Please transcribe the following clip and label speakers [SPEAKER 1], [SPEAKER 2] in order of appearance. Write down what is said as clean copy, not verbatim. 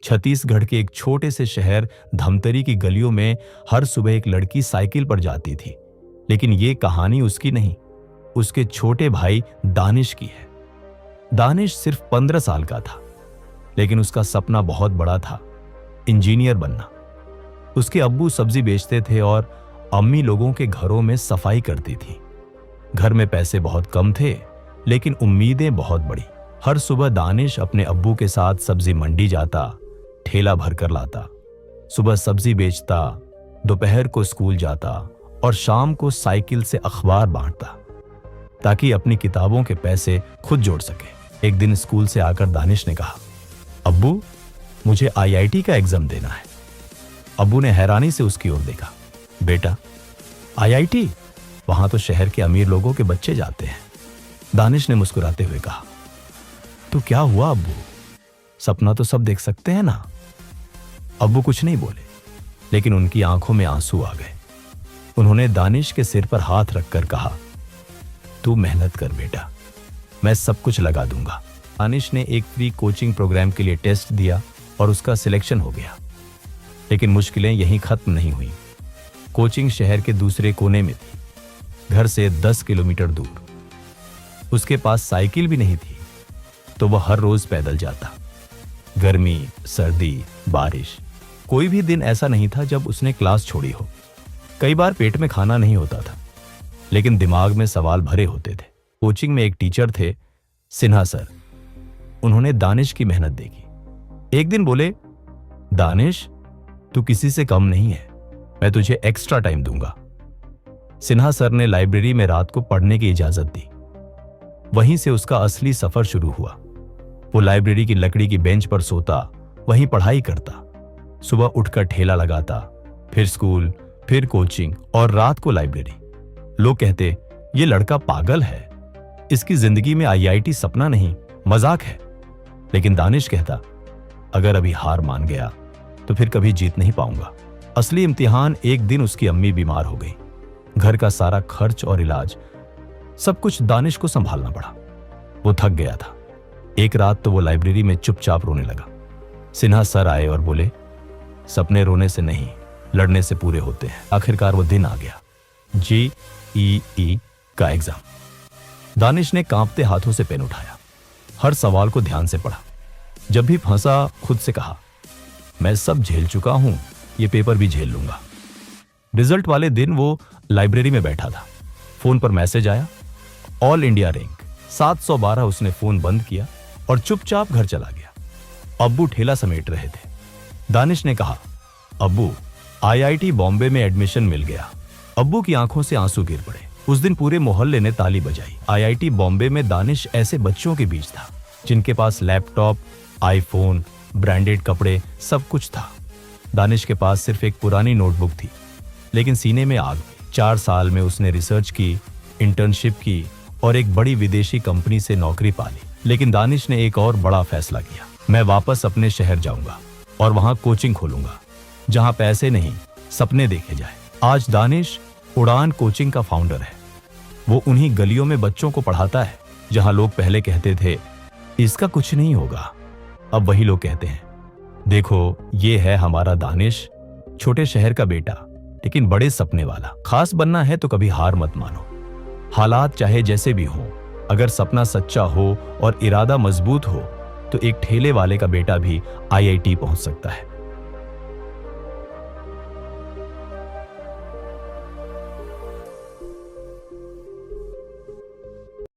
[SPEAKER 1] छत्तीसगढ़ के एक छोटे से शहर धमतरी की गलियों में हर सुबह एक लड़की साइकिल पर जाती थी। लेकिन ये कहानी उसकी नहीं, उसके छोटे भाई दानिश की है। दानिश सिर्फ 15 साल का था, लेकिन उसका सपना बहुत बड़ा था, इंजीनियर बनना। उसके अब्बू सब्जी बेचते थे और अम्मी लोगों के घरों में सफाई करती थी। घर में पैसे बहुत कम थे, लेकिन उम्मीदें बहुत बड़ी। हर सुबह दानिश अपने अब्बू के साथ सब्जी मंडी जाता, ठेला भरकर लाता। सुबह सब्जी बेचता, दोपहर को स्कूल जाता और शाम को साइकिल से अखबार बांटता, ताकि अपनी किताबों के पैसे खुद जोड़ सके। एक दिन स्कूल से आकर दानिश ने कहा, अब्बू, मुझे आईआईटी का एग्जाम देना है। अब्बू ने हैरानी से उसकी ओर देखा। बेटा, आईआईटी? वहां तो शहर के अमीर लोगों के बच्चे जाते हैं। दानिश ने मुस्कुराते हुए कहा, तो क्या हुआ अब्बू, सपना तो सब देख सकते हैं ना। अब्बू कुछ नहीं बोले, लेकिन उनकी आंखों में आंसू आ गए। उन्होंने दानिश के सिर पर हाथ रखकर कहा, तू मेहनत कर बेटा, मैं सब कुछ लगा दूंगा। दानिश ने एक फ्री कोचिंग प्रोग्राम के लिए टेस्ट दिया और उसका सिलेक्शन हो गया। लेकिन मुश्किलें यहीं खत्म नहीं हुई। कोचिंग शहर के दूसरे कोने में थी, घर से 10 किलोमीटर दूर। उसके पास साइकिल भी नहीं थी, तो वह हर रोज पैदल जाता। गर्मी, सर्दी, बारिश, कोई भी दिन ऐसा नहीं था जब उसने क्लास छोड़ी हो। कई बार पेट में खाना नहीं होता था, लेकिन दिमाग में सवाल भरे होते थे। कोचिंग में एक टीचर थे, सिन्हा सर। उन्होंने दानिश की मेहनत देखी। एक दिन बोले, दानिश, तू किसी से कम नहीं है, मैं तुझे एक्स्ट्रा टाइम दूंगा। सिन्हा सर ने लाइब्रेरी में रात को पढ़ने की इजाजत दी। वहीं से उसका असली सफर शुरू हुआ। वो लाइब्रेरी की लकड़ी की बेंच पर सोता, वहीं पढ़ाई करता। सुबह उठकर ठेला लगाता, फिर स्कूल, फिर कोचिंग और रात को लाइब्रेरी। लोग कहते, ये लड़का पागल है, इसकी जिंदगी में आईआईटी सपना नहीं, मजाक है। लेकिन दानिश कहता, अगर अभी हार मान गया तो फिर कभी जीत नहीं पाऊंगा। असली इम्तिहान एक दिन उसकी अम्मी बीमार हो गई। घर का सारा खर्च और इलाज, सब कुछ दानिश को संभालना पड़ा। वो थक गया था। एक रात तो वो लाइब्रेरी में चुपचाप रोने लगा। सिन्हा सर आए और बोले, सपने रोने से नहीं, लड़ने से पूरे होते हैं। आखिरकार वो दिन आ गया, JEE का एग्जाम। दानिश ने कांपते हाथों से पेन उठाया, हर सवाल को ध्यान से पढ़ा। जब भी फंसा, खुद से कहा, मैं सब झेल चुका हूं, ये पेपर भी झेल लूंगा। रिजल्ट वाले दिन वो लाइब्रेरी में बैठा था। फोन पर मैसेज आया, ऑल इंडिया रैंक 712। उसने फोन बंद किया और चुपचाप घर चला गया। अब्बू ठेला समेट रहे थे। दानिश ने कहा, अब्बू, आईआईटी बॉम्बे में एडमिशन मिल गया। अब्बू की आंखों से आंसू गिर पड़े। उस दिन पूरे मोहल्ले ने ताली बजाई। आईआईटी बॉम्बे में दानिश ऐसे बच्चों के बीच था जिनके पास लैपटॉप, आईफोन, ब्रांडेड कपड़े, सब कुछ था। दानिश के पास सिर्फ एक पुरानी नोटबुक थी, लेकिन सीने में आग। 4 साल में उसने रिसर्च की, इंटर्नशिप की और एक बड़ी विदेशी कंपनी से नौकरी पाली। लेकिन दानिश ने एक और बड़ा फैसला किया, मैं वापस अपने शहर जाऊंगा और वहां कोचिंग खोलूंगा, जहां पैसे नहीं, सपने देखे जाए। आज दानिश उड़ान कोचिंग का फाउंडर है। वो उन्हीं गलियों में बच्चों को पढ़ाता है जहां लोग पहले कहते थे, इसका कुछ नहीं होगा। अब वही लोग कहते हैं, देखो, ये है हमारा दानिश, छोटे शहर का बेटा, लेकिन बड़े सपने वाला। खास बनना है तो कभी हार मत मानो। हालात चाहे जैसे भी हो, अगर सपना सच्चा हो और इरादा मजबूत हो, तो एक ठेले वाले का बेटा भी आईआईटी पहुंच सकता है।